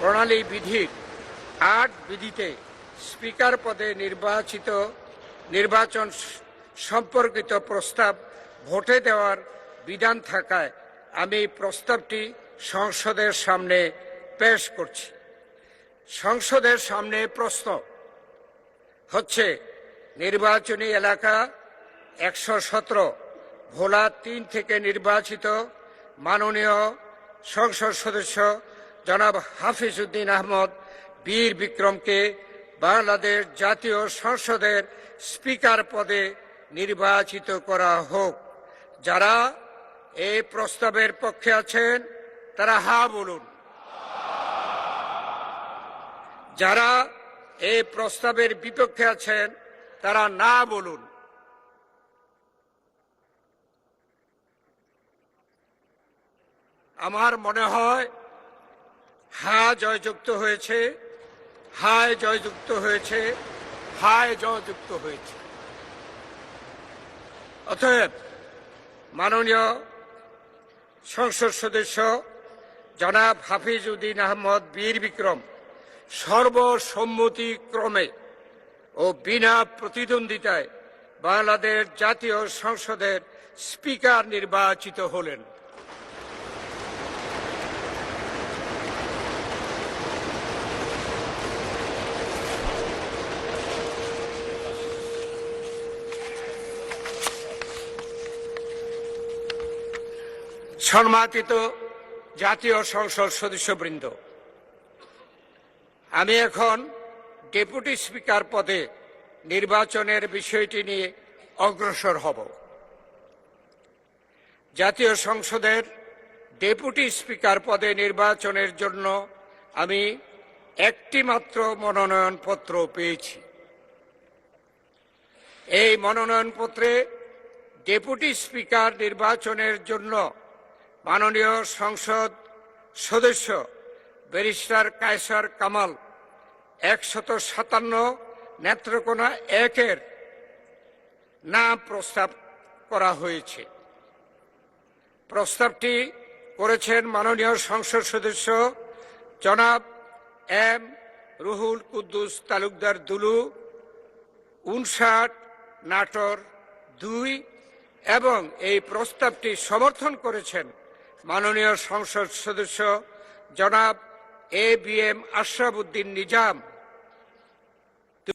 প্রণালী বিধির ৮ বিধিতে স্পিকার পদে নির্বাচন সম্পর্কিত প্রস্তাব ভোটে দেওয়ার বিধান থাকায় আমি প্রস্তাবটি সংসদের সামনে পেশ করছি। সংসদের সামনে প্রশ্ন হচ্ছে, নির্বাচনী এলাকা ১১৭ ভোলা ৩ থেকে নির্বাচিত মাননীয় সংসদ সদস্য জনাব হাফিজ উদ্দিন আহমদ বীর বিক্রমকে বাংলাদেশ জাতীয় সংসদের স্পিকার পদে নির্বাচিত করা হোক। যারা এই প্রস্তাবের পক্ষে আছেন তারা হা বলুন। যারা এই প্রস্তাবের বিপক্ষে আছেন তারা না বলুন। আমার মনে হয় হা জয়যুক্ত হয়েছে, হায় জয়যুক্ত হয়েছে, হায় জয়যুক্ত হয়েছে। অতএব মাননীয় সংসদ সদস্য জনাব হাফিজ উদ্দিন আহমদ বীর বিক্রম সর্বসম্মতিক্রমে ও বিনা প্রতিদ্বন্দ্বিতায় বাংলাদেশ জাতীয় সংসদের স্পিকার নির্বাচিত হলেন। সম্মানিত জাতীয় সংসদ সদস্যবৃন্দ, আমি এখন ডেপুটি স্পিকার পদে নির্বাচনের বিষয়টি নিয়ে অগ্রসর হব। জাতীয় সংসদের ডেপুটি স্পিকার পদে নির্বাচনের জন্য আমি একটি মাত্র মনোনয়নপত্র পেয়েছি। এই মনোনয়নপত্রে ডেপুটি স্পিকার নির্বাচনের জন্য মাননীয় সংসদ সদস্য ব্যারিস্টার কায়সার কামাল ১৫৭ নেত্রকোনা ১-এর নাম প্রস্তাব করা হয়েছে। প্রস্তাবটি করেছেন মাননীয় সংসদ সদস্য জনাব এম রুহুল কুদ্দুস তালুকদার দুলু, ৫৯ নাটোর ২, এবং এই প্রস্তাবটি সমর্থন করেছেন মাননীয় সংসদ সদস্য জনাব A B M Ashraf Uddin Nizam,